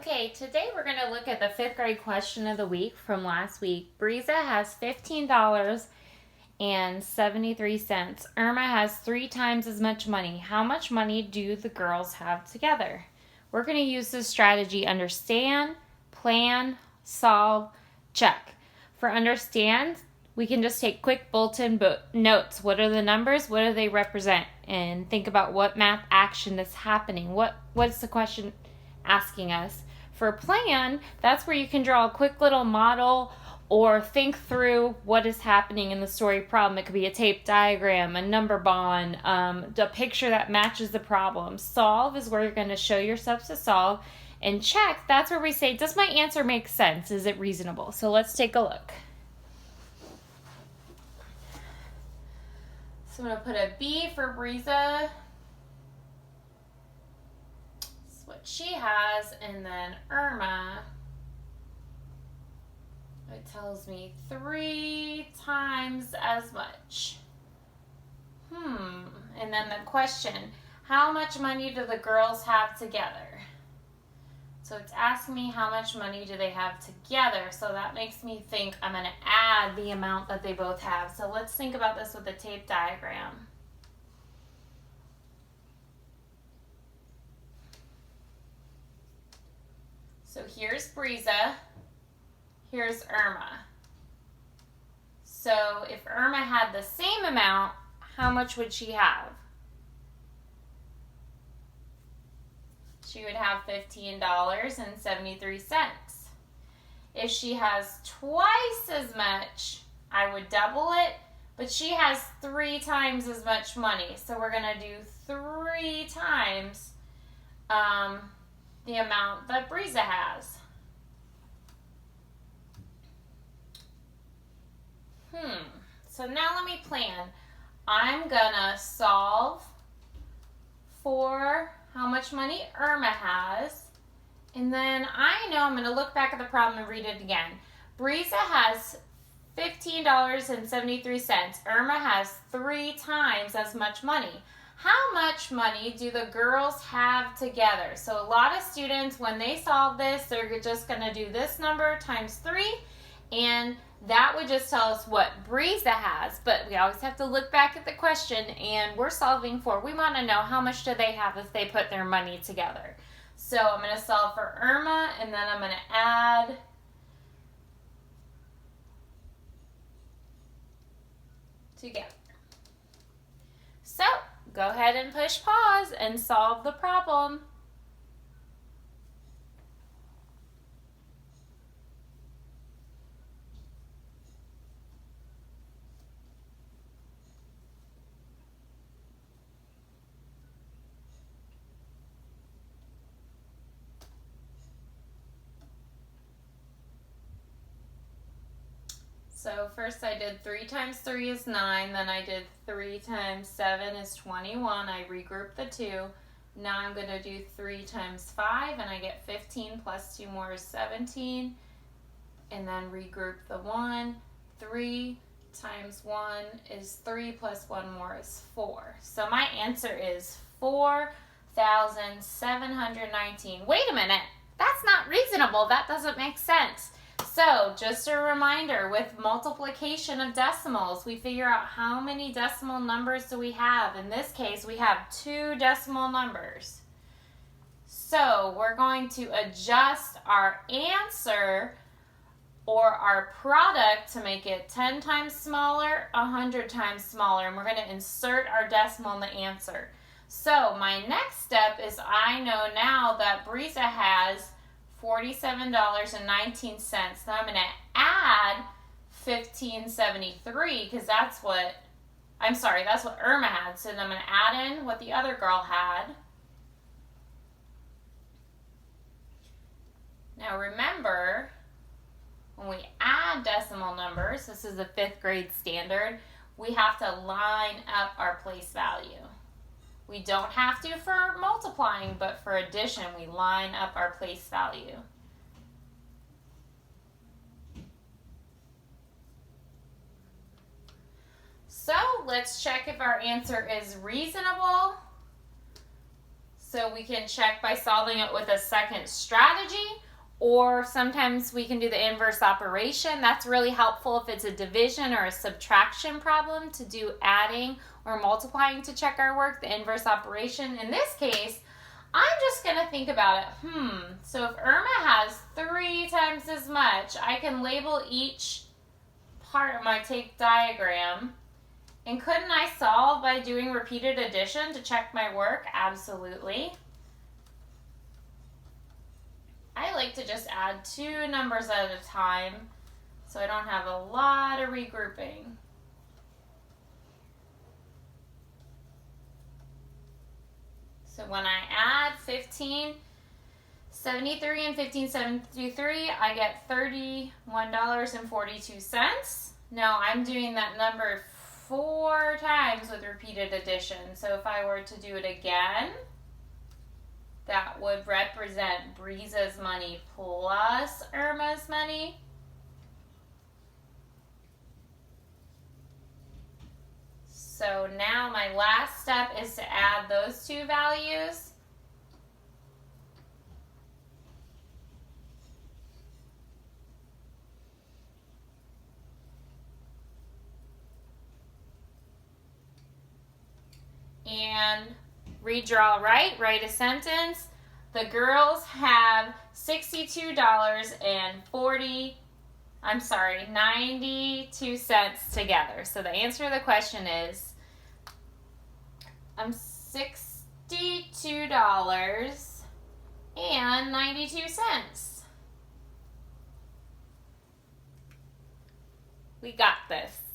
Okay, today we're going to look at the 5th grade question of the week from last week. Breeza has $15.73. Irma has 3 times as much money. How much money do the girls have together? We're going to use this strategy: understand, plan, solve, check. For understand, we can just take quick bulletin notes. What are the numbers? What do they represent? And think about what math action is happening. What's the question asking us? For plan, that's where you can draw a quick little model or think through what is happening in the story problem. It could be a tape diagram, a number bond, a picture that matches the problem. Solve is where you're going to show yourselves to solve. And check, that's where we say, does my answer make sense? Is it reasonable? So let's take a look. So I'm going to put a B for Breeza. That's what she has. And then Irma, it tells me 3 times as much. And then the question, how much money do the girls have together? So it's asking me how much money do they have together. So that makes me think I'm going to add the amount that they both have. So let's think about this with a tape diagram. So here's Breeza. Here's Irma. So if Irma had the same amount, how much would she have? She would have $15.73. If she has twice as much, I would double it, but she has 3 times as much money. So we're going to do 3 times the amount that Breeza has. So now let me plan. I'm going to solve for how much money Irma has. And then I know I'm going to look back at the problem and read it again. Breeza has $15.73. Irma has 3 times as much money. How much money do the girls have together? So a lot of students, when they solve this, they're just going to do this number times 3. And that would just tell us what Breeza has. But we always have to look back at the question, and we're solving for, we want to know how much do they have if they put their money together. So I'm going to solve for Irma, and then I'm going to add together. So go ahead and push pause and solve the problem. So first I did 3 times 3 is 9, then I did 3 times 7 is 21. I regrouped the 2. Now I'm going to do 3 times 5, and I get 15 plus 2 more is 17. And then regroup the 1. 3 times 1 is 3 plus 1 more is 4. So my answer is 4,719. Wait a minute, that's not reasonable. That doesn't make sense. So just a reminder, with multiplication of decimals, we figure out how many decimal numbers do we have. In this case, we have 2 decimal numbers. So we're going to adjust our answer or our product to make it 10 times smaller, 100 times smaller, and we're going to insert our decimal in the answer. So my next step is, I know now that Breeza has $47.19. Now I'm going to add $15.73 because that's what Irma had. So then I'm going to add in what the other girl had. Now remember, when we add decimal numbers, this is a 5th grade standard, we have to line up our place value. We don't have to for multiplying, but for addition, we line up our place value. So let's check if our answer is reasonable. So we can check by solving it with a second strategy, or sometimes we can do the inverse operation. That's really helpful if it's a division or a subtraction problem to do adding or multiplying to check our work, the inverse operation. In this case, I'm just going to think about it. So if Irma has 3 times as much, I can label each part of my take diagram. And couldn't I solve by doing repeated addition to check my work? Absolutely. I like to just add 2 numbers at a time so I don't have a lot of regrouping. So when I add 1573 and 1573, I get $31.42. Now I'm doing that number 4 times with repeated addition. So if I were to do it again, that would represent Breeza's money plus Irma's money. So now my last step is to add those 2 values. And redraw right, write a sentence. The girls have $92 together. So the answer to the question is $62.92. We got this.